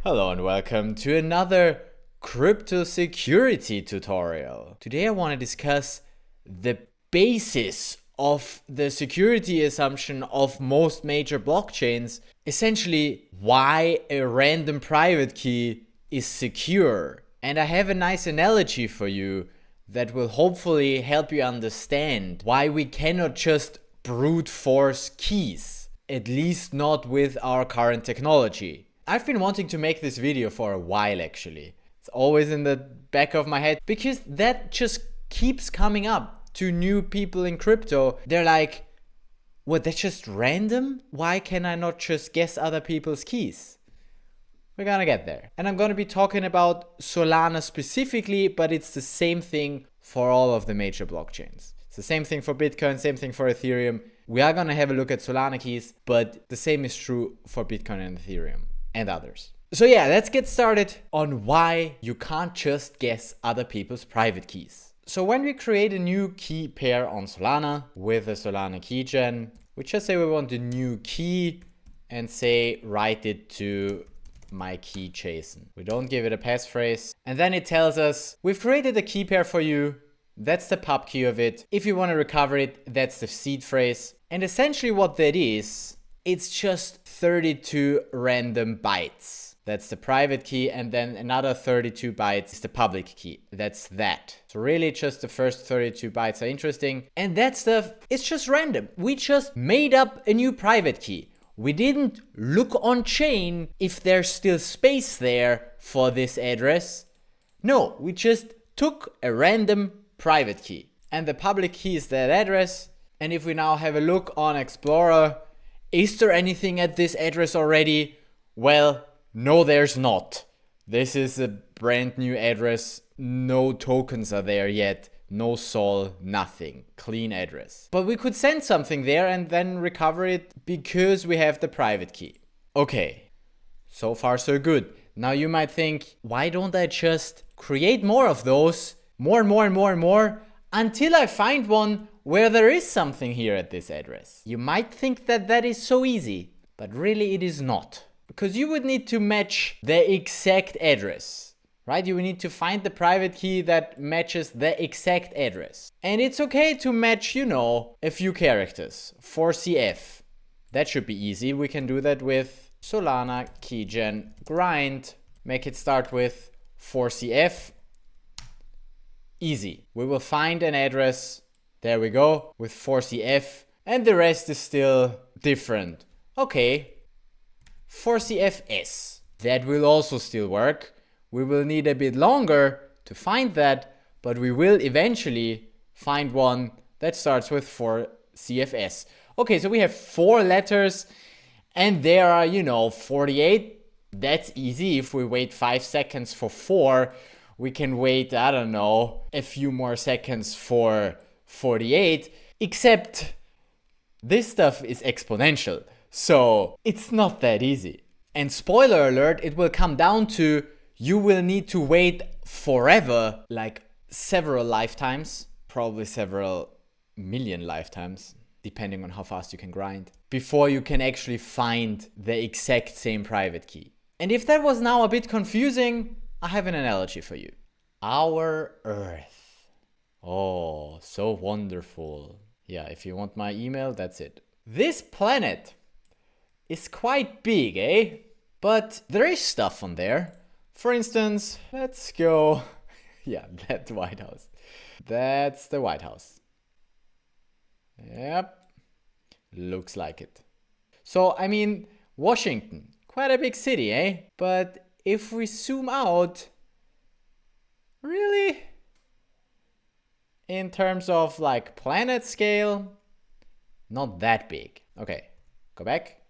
Hello and welcome to another crypto security tutorial. Today I want to discuss the basis of the security assumption of most major blockchains, essentially why a random private key is secure. And I have a nice analogy for you that will hopefully help you understand why we cannot just brute force keys, at least not with our current technology. I've been wanting to make this video for a while actually. It's always in the back of my head because that just keeps coming up to new people in crypto. They're like, what, that's just random? Why can I not just guess other people's keys? We're gonna get there. And I'm gonna be talking about Solana specifically, but it's the same thing for all of the major blockchains. It's the same thing for Bitcoin, same thing for Ethereum. We are gonna have a look at Solana keys, but the same is true for Bitcoin and Ethereum and others. So yeah, let's get started on why you can't just guess other people's private keys. So when we create a new key pair on Solana with a Solana keygen, we just say we want a new key and say write it to my key JSON. We don't give it a passphrase. And then it tells us we've created a key pair for you. That's the pub key of it. If you want to recover it, that's the seed phrase. And essentially what that is, it's just 32 random bytes. That's the private key, and then another 32 bytes is the public key. That's that. So really just the first 32 bytes are interesting. And that stuff is just random. We just made up a new private key. We didn't look on chain if there's still space there for this address. No, we just took a random private key. And the public key is that address. And if we now have a look on Explorer, is there anything at this address already? Well, no, there's not. This is a brand new address. No tokens are there yet. No sol, nothing. Clean address. But we could send something there and then recover it because we have the private key. Okay, so far so good. Now you might think, why don't I just create more of those? More and more and more and more until I find one where there is something here at this address. You might think that that is so easy, but really it is not. Because you would need to match the exact address, right? You would need to find the private key that matches the exact address. And it's okay to match, a few characters. 4CF. That should be easy. We can do that with Solana keygen grind. Make it start with 4CF. Easy. We will find an address. There we go, with 4CF, and the rest is still different. Okay, 4CFS. That will also still work. We will need a bit longer to find that, but we will eventually find one that starts with 4CFS. Okay, so we have 4 letters, and there are, 48. That's easy. If we wait 5 seconds for 4, we can wait, I don't know, a few more seconds for 48, except this stuff is exponential, so it's not that easy. And spoiler alert, it will come down to you will need to wait forever, like several lifetimes, probably several million lifetimes, depending on how fast you can grind, before you can actually find the exact same private key. And if that was now a bit confusing, I have an analogy for you. Our Earth. Oh, so wonderful. Yeah, if you want my email, that's it. This planet is quite big, eh? But there is stuff on there. For instance, let's go. Yeah, that White House. That's the White House. Yep. Looks like it. So, Washington. Quite a big city, eh? But if we zoom out, really? In terms of like planet scale, not that big. Okay, go back.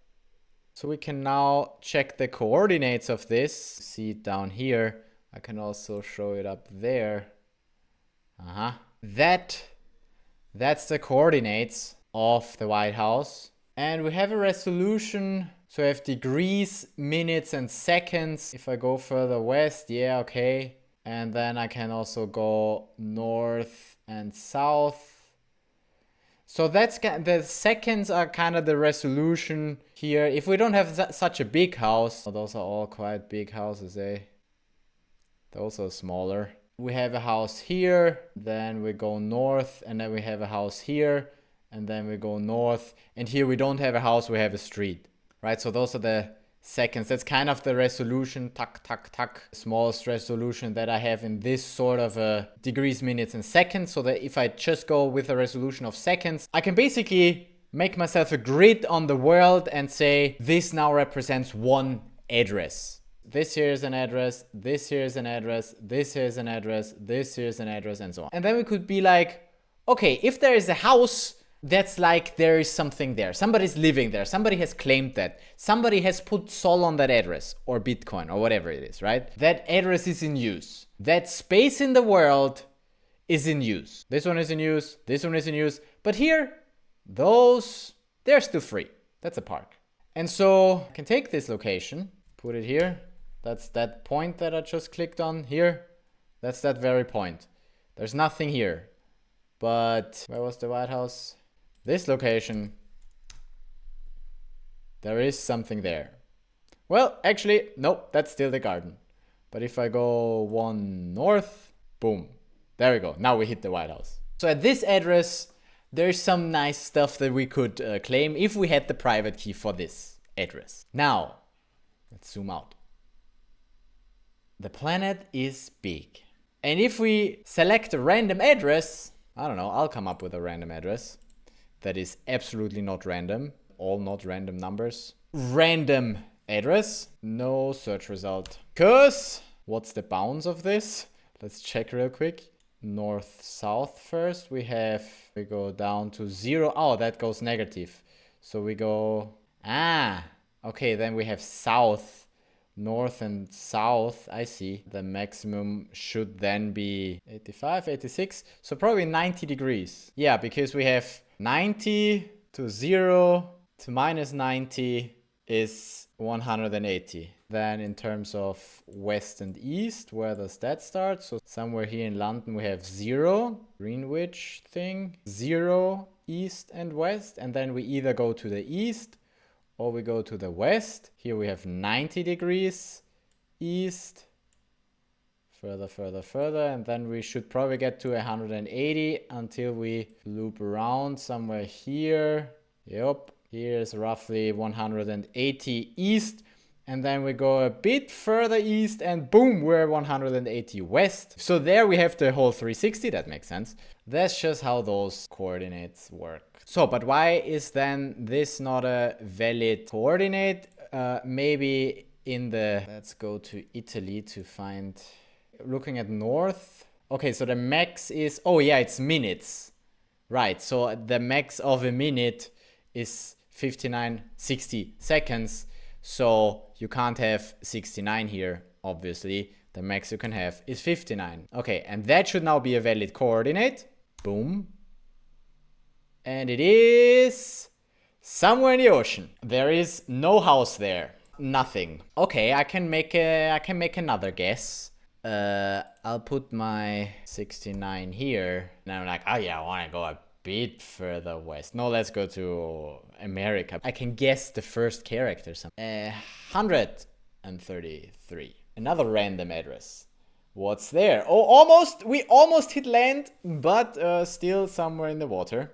So we can now check the coordinates of this. See it down here. I can also show it up there. That's the coordinates of the White House. And we have a resolution. So I have degrees, minutes, and seconds. If I go further west, yeah, okay. And then I can also go north and south. So the seconds are kind of the resolution here. If we don't have such a big house, those are all quite big houses, eh? Those are smaller. We have a house here, then we go north, and then we have a house here, and then we go north. And here we don't have a house, we have a street, right? So those are the seconds. That's kind of the resolution, tuck, tuck, tuck, smallest resolution that I have in this sort of degrees, minutes, and seconds. So that if I just go with a resolution of seconds, I can basically make myself a grid on the world and say, this now represents one address. This here is an address, this here is an address, this here is an address, this here is an address, and so on. And then we could be like, okay, if there is a house, that's like there is something there. Somebody's living there. Somebody has claimed that. Somebody has put Sol on that address, or Bitcoin, or whatever it is, right? That address is in use. That space in the world is in use. This one is in use. This one is in use. But here, they're still free. That's a park. And so I can take this location, put it here. That's that point that I just clicked on here. That's that very point. There's nothing here. But where was the White House? This location, there is something there. Well, actually, nope, that's still the garden. But if I go one north, boom, there we go. Now we hit the White House. So at this address, there's some nice stuff that we could claim if we had the private key for this address. Now, let's zoom out. The planet is big. And if we select a random address, I don't know, I'll come up with a random address. That is absolutely not random. All not random numbers. Random address. No search result. Because what's the bounds of this? Let's check real quick. North, south first. We go down to 0. Oh, that goes negative. So we go, okay, then we have south, north and south. I see. The maximum should then be 85, 86. So probably 90 degrees. Yeah, because we have 90 to 0 to minus 90 is 180. Then in terms of west and east, where does that start? So somewhere here in London we have 0, Greenwich thing, 0 east and west. And then we either go to the east or we go to the west. Here we have 90 degrees east. Further, and then we should probably get to 180 until we loop around somewhere here. Yep, here's roughly 180 east, and then we go a bit further east, and boom, we're 180 west. So there we have the whole 360, that makes sense. That's just how those coordinates work. So, but why is then this not a valid coordinate? Maybe in the, let's go to Italy to find... Looking at north. Okay, so the max is, oh yeah, it's minutes. Right, so the max of a minute is 60 seconds. So you can't have 69 here, obviously. The max you can have is 59. Okay, and that should now be a valid coordinate. Boom. And it is somewhere in the ocean. There is no house there. Nothing. Okay, I can make another guess. I'll put my 69 here. And I'm like, oh yeah, I want to go a bit further west. No, let's go to America. I can guess the first character. 133. Another random address. What's there? Oh, almost. We almost hit land, but still somewhere in the water.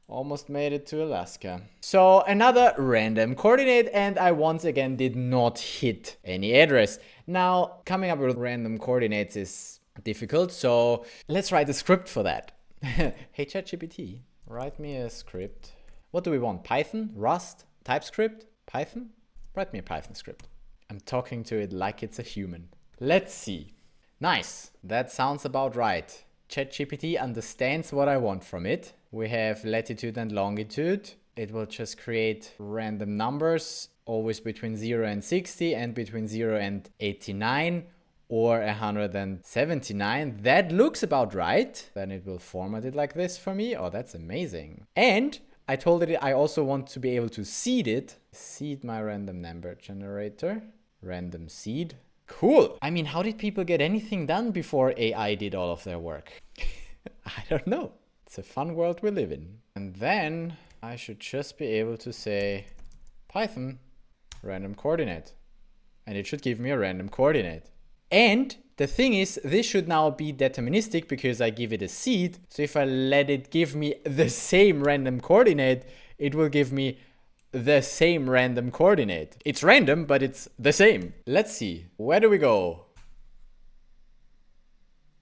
Almost made it to Alaska. So another random coordinate, and I once again did not hit any address. Now, coming up with random coordinates is difficult, so let's write a script for that. Hey ChatGPT, write me a script. What do we want? Python? Rust? TypeScript? Python? Write me a Python script. I'm talking to it like it's a human. Let's see. Nice. That sounds about right. ChatGPT understands what I want from it. We have latitude and longitude. It will just create random numbers, always between 0 and 60 and between 0 and 89 or 179. That looks about right. Then it will format it like this for me. Oh, that's amazing. And I told it I also want to be able to seed it. Seed my random number generator. Random seed. Cool. I mean, how did people get anything done before AI did all of their work? I don't know. It's a fun world we live in. And then I should just be able to say Python random coordinate. And it should give me a random coordinate. And the thing is, this should now be deterministic because I give it a seed. So if I let it give me the same random coordinate, it will give me the same random coordinate. It's random, but it's the same. Let's see. Where do we go?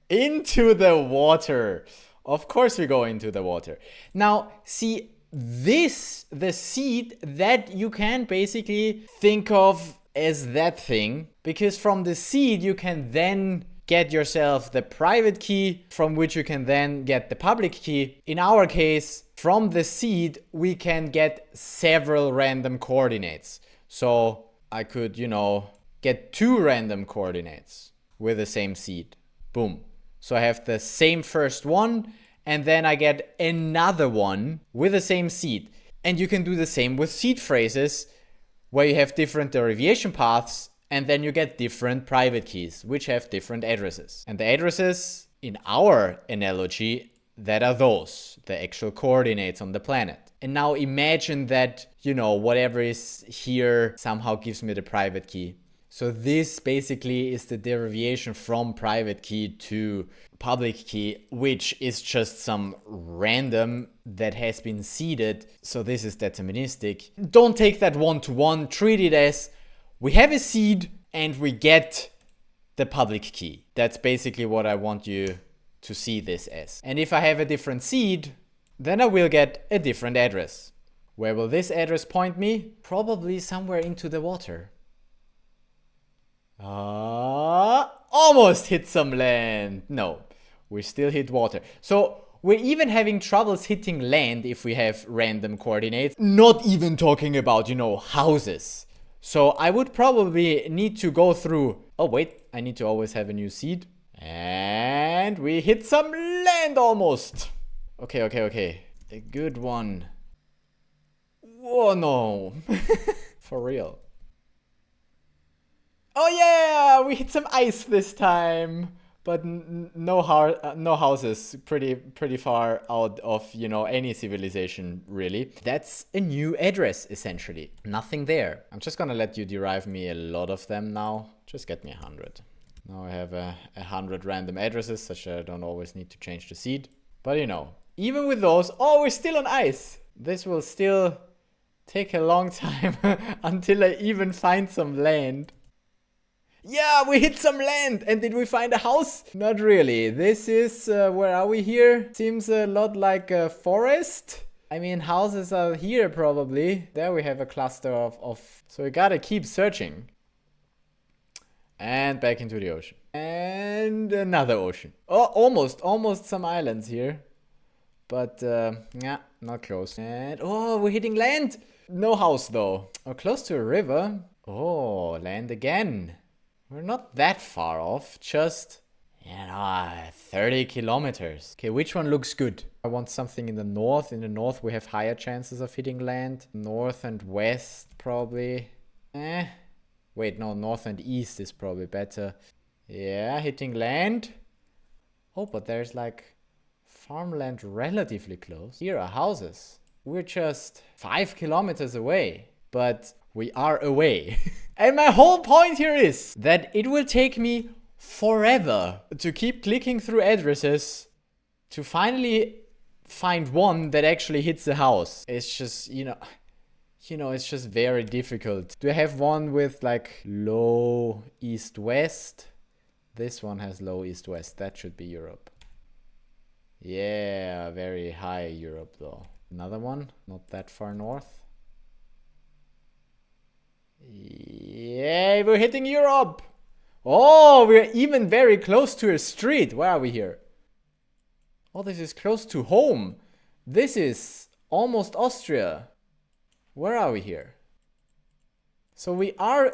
Into the water. Of course we go into the water. Now, see, this, the seed, that you can basically think of as that thing, because from the seed you can then get yourself the private key from which you can then get the public key. In our case, from the seed we can get several random coordinates. So I could, you know, get 2 random coordinates with the same seed. Boom. So I have the same first one, and then I get another one with the same seed. And you can do the same with seed phrases, where you have different derivation paths, and then you get different private keys, which have different addresses. And the addresses, in our analogy, that are those, the actual coordinates on the planet. And now imagine that, you know, whatever is here somehow gives me the private key. So this basically is the derivation from private key to public key, which is just some random that has been seeded. So this is deterministic. Don't take that one-to-one. Treat it as we have a seed and we get the public key. That's basically what I want you to see this as. And if I have a different seed, then I will get a different address. Where will this address point me? Probably somewhere into the water. Almost hit some land. No, we still hit water. So we're even having troubles hitting land if we have random coordinates. Not even talking about, you know, houses. So I would probably need to go through... Oh wait, I need to always have a new seed. And we hit some land almost. Okay. A good one. Oh no. For real. Oh yeah, we hit some ice this time, but no houses. Pretty far out of, you know, any civilization really. That's a new address essentially. Nothing there. I'm just gonna let you derive me a lot of them now. Just get me 100. Now I have 100 random addresses, such that I don't always need to change the seed. But you know, even with those, oh, we're still on ice. This will still take a long time until I even find some land. Yeah, we hit some land. And did we find a house? Not really. This is, where are we here? Seems a lot like a forest. I mean, houses are here probably. There we have a cluster of... So we gotta keep searching. And back into the ocean. And another ocean. Oh, almost some islands here. But, yeah, not close. And, oh, we're hitting land. No house though. Oh, close to a river. Oh, land again. We're not that far off, just, you know, 30 kilometers. Okay, which one looks good? I want something in the north. In the north, we have higher chances of hitting land. North and west, probably. Wait, no, north and east is probably better. Yeah, hitting land. Oh, but there's like farmland relatively close. Here are houses. We're just 5 kilometers away, but we are away. And my whole point here is that it will take me forever to keep clicking through addresses to finally find one that actually hits the house. It's just, you know, it's just very difficult. Do I have one with like low east-west? This one has low east-west. That should be Europe. Yeah, very high Europe though. Another one, not that far north. Yay, we're hitting Europe! Oh, we're even very close to a street. Where are we here? Oh, this is close to home. This is almost Austria. Where are we here? So we are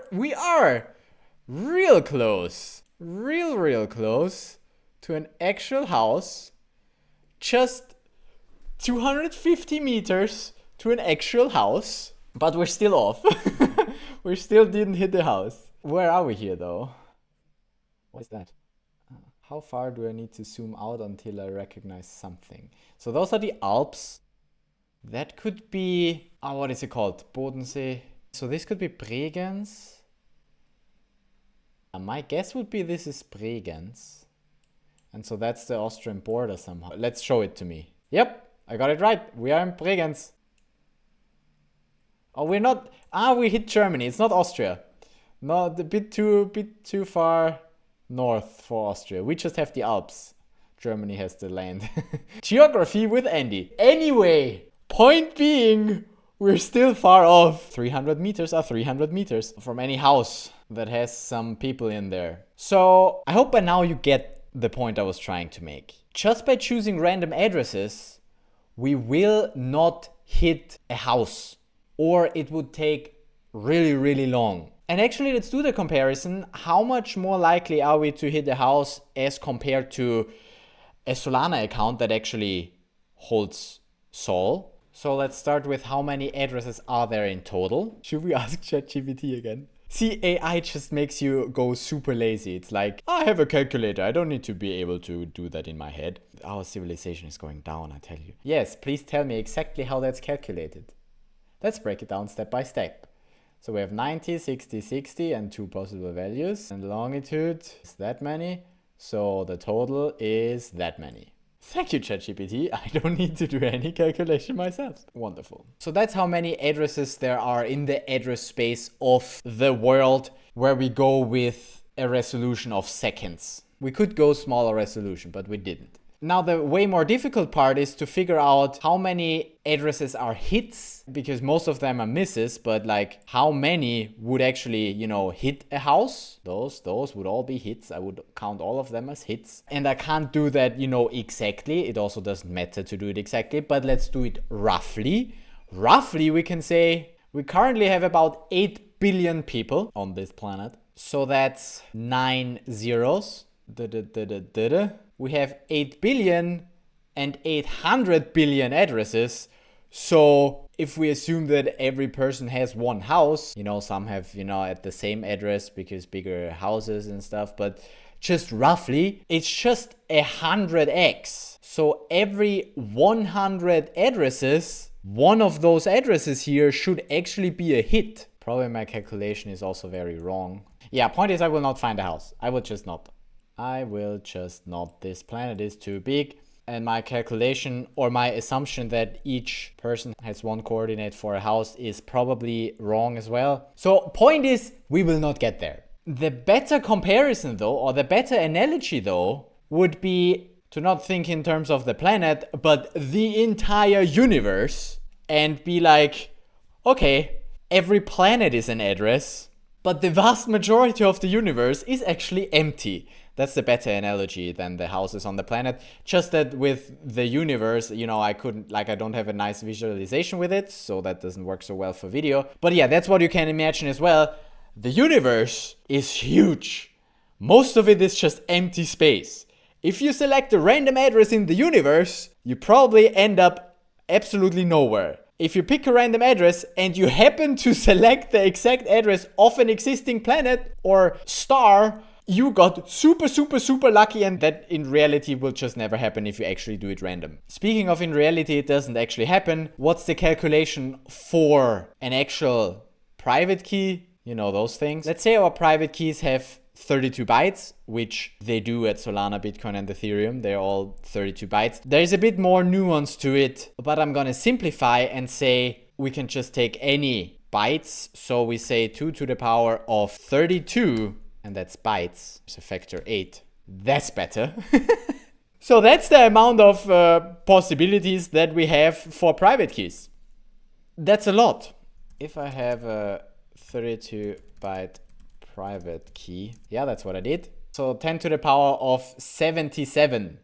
real close. Real close to an actual house. Just 250 meters to an actual house. But we're still off. We still didn't hit the house. Where are we here though? What is that? How far do I need to zoom out until I recognize something? So those are the Alps. That could be, what is it called? Bodensee. So this could be Bregenz. My guess would be this is Bregenz. And so that's the Austrian border somehow. Let's show it to me. Yep, I got it right. We are in Bregenz. Oh, we're not. We hit Germany. It's not Austria. No, a bit too far north for Austria. We just have the Alps. Germany has the land. Geography with Andy. Anyway, point being, we're still far off. 300 meters are 300 meters from any house that has some people in there. So I hope by now you get the point I was trying to make. Just by choosing random addresses, we will not hit a house, or it would take really, really long. And actually, let's do the comparison. How much more likely are we to hit a house as compared to a Solana account that actually holds Sol? So let's start with how many addresses are there in total. Should we ask ChatGPT again? See, AI just makes you go super lazy. It's like, I have a calculator. I don't need to be able to do that in my head. Our civilization is going down, I tell you. Yes, please tell me exactly how that's calculated. Let's break it down step by step. So we have 90, 60, 60 and two possible values. And longitude is that many. So the total is that many. Thank you, ChatGPT. I don't need to do any calculation myself. Wonderful. So that's how many addresses there are in the address space of the world, where we go with a resolution of seconds. We could go smaller resolution, but we didn't. Now, the way more difficult part is to figure out how many addresses are hits, because most of them are misses, but like how many would actually, hit a house? Those would all be hits. I would count all of them as hits. And I can't do that, exactly. It also doesn't matter to do it exactly, but let's do it roughly. Roughly, we can say we currently have about 8 billion people on this planet. So that's 9 zeros. We have 8 billion and 800 billion addresses. So if we assume that every person has one house, some have, at the same address because bigger houses and stuff, but just roughly, it's just 100x. So every 100 addresses, one of those addresses here should actually be a hit. Probably my calculation is also very wrong. Yeah, point is I will not find a house. I will just not. This planet is too big. And my calculation or my assumption that each person has one coordinate for a house is probably wrong as well. So point is, we will not get there. The better comparison though, or the better analogy though, would be to not think in terms of the planet, but the entire universe, and be like, okay, every planet is an address, but the vast majority of the universe is actually empty. That's the better analogy than the houses on the planet. Just that with the universe, I don't have a nice visualization with it, so that doesn't work so well for video. But yeah, that's what you can imagine as well. The universe is huge. Most of it is just empty space. If you select a random address in the universe, you probably end up absolutely nowhere. If you pick a random address and you happen to select the exact address of an existing planet or star, you got super, super, super lucky, and that in reality will just never happen if you actually do it random. Speaking of in reality, it doesn't actually happen. What's the calculation for an actual private key? Those things. Let's say our private keys have 32 bytes, which they do at Solana, Bitcoin, and Ethereum. They're all 32 bytes. There's a bit more nuance to it, but I'm gonna simplify and say we can just take any bytes. So we say 2 to the power of 32, and that's bytes. It's a factor 8. That's better. So that's the amount of possibilities that we have for private keys. That's a lot. If I have a 32 byte private key, yeah, that's what I did. So 10 to the power of 77.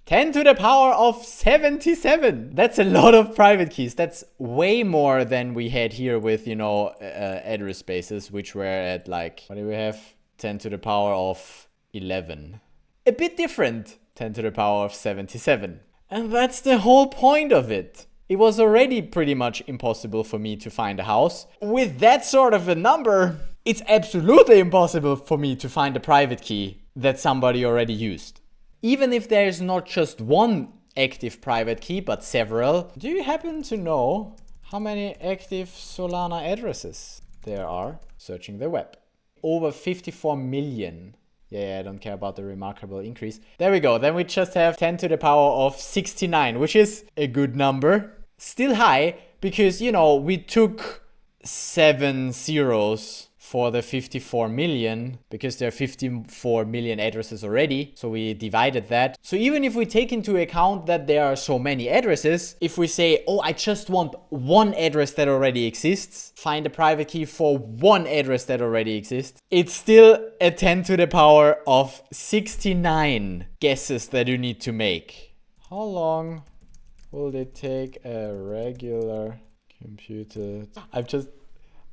10 to the power of 77. That's a lot of private keys. That's way more than we had here with, address spaces, which were at what do we have? 10 to the power of 11. A bit different. 10 to the power of 77. And that's the whole point of it. It was already pretty much impossible for me to find a house. With that sort of a number, it's absolutely impossible for me to find a private key. that somebody already used. Even if there is not just one active private key, but several. Do you happen to know how many active Solana addresses there are? Searching the web. Over 54 million. Yeah, I don't care about the remarkable increase. There we go. Then we just have 10 to the power of 69, which is a good number. Still high because, you know, we took 7 zeros for the 54 million because there are 54 million addresses already. So we divided that. So even if we take into account that there are so many addresses, if we say, oh, I just want one address that already exists, find a private key for one address that already exists, it's still a 10 to the power of 69 guesses that you need to make. How long will it take a regular computer? I'm just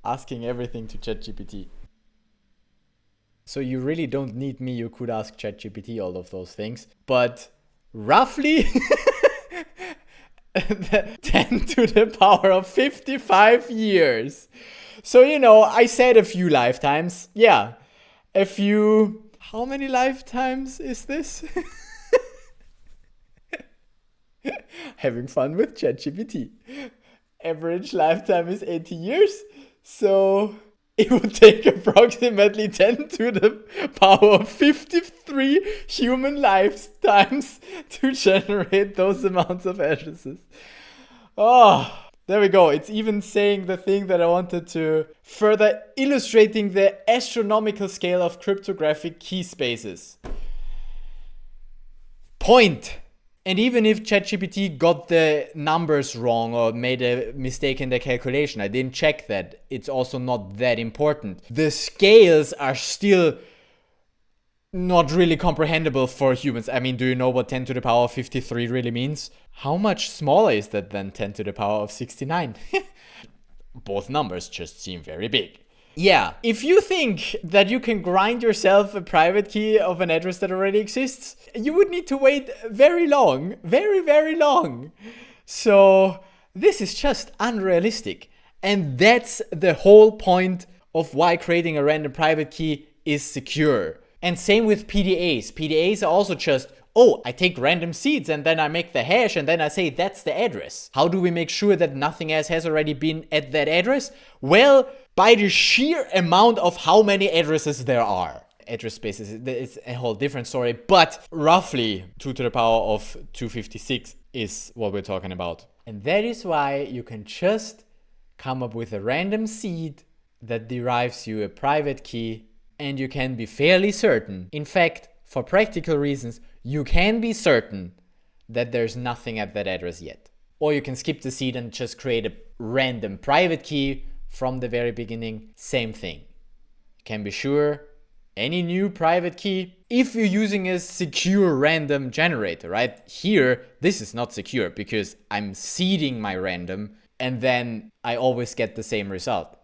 asking everything to ChatGPT. So you really don't need me, you could ask ChatGPT all of those things. But roughly 10 to the power of 55 years. So, you know, I said a few lifetimes. Yeah, a few... How many lifetimes is this? Having fun with ChatGPT. Average lifetime is 80 years. So it would take approximately 10 to the power of 53 human lifetimes to generate those amounts of addresses. Oh, there we go. It's even saying the thing that I wanted to, further illustrating the astronomical scale of cryptographic key spaces. Point. And even if ChatGPT got the numbers wrong or made a mistake in the calculation, I didn't check that. It's also not that important. The scales are still not really comprehensible for humans. I mean, do you know what 10 to the power of 53 really means? How much smaller is that than 10 to the power of 69? Both numbers just seem very big. Yeah, if you think that you can grind yourself a private key of an address that already exists, you would need to wait very long, very, very long. So this is just unrealistic. And that's the whole point of why creating a random private key is secure. And same with PDAs. PDAs are also just, oh, I take random seeds and then I make the hash and then I say that's the address. How do we make sure that nothing else has already been at that address? Well, by the sheer amount of how many addresses there are. Address spaces, it's a whole different story, but roughly 2 to the power of 256 is what we're talking about. And that is why you can just come up with a random seed that derives you a private key, and you can be fairly certain. In fact, for practical reasons, you can be certain that there's nothing at that address yet. Or you can skip the seed and just create a random private key from the very beginning. Same thing. You can be sure any new private key, if you're using a secure random generator, right? Here, this is not secure because I'm seeding my random and then I always get the same result.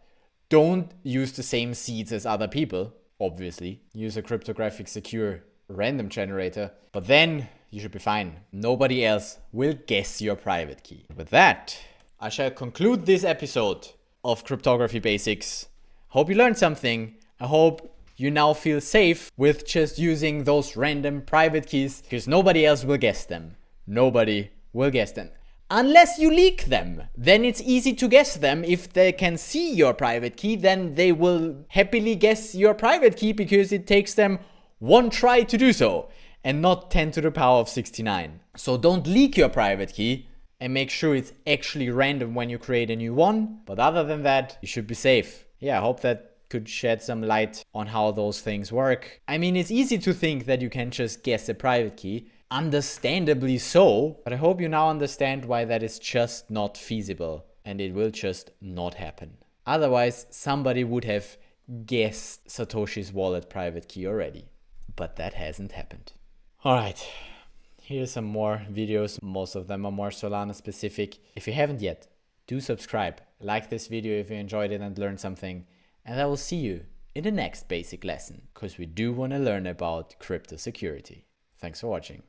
Don't use the same seeds as other people, obviously. Use a cryptographic secure random generator, but then you should be fine. Nobody else will guess your private key. With that, I shall conclude this episode of Cryptography Basics. Hope you learned something. I hope you now feel safe with just using those random private keys because nobody else will guess them. Nobody will guess them. Unless you leak them, then it's easy to guess them. If they can see your private key, then they will happily guess your private key because it takes them one try to do so and not 10 to the power of 69. So don't leak your private key and make sure it's actually random when you create a new one. But other than that, you should be safe. Yeah, I hope that could shed some light on how those things work. I mean, it's easy to think that you can just guess a private key. Understandably so, but I hope you now understand why that is just not feasible and it will just not happen. Otherwise, somebody would have guessed Satoshi's wallet private key already, but that hasn't happened. All right, here's some more videos. Most of them are more Solana specific. If you haven't yet, do subscribe. Like this video if you enjoyed it and learned something. And I will see you in the next basic lesson, because we do want to learn about crypto security. Thanks for watching.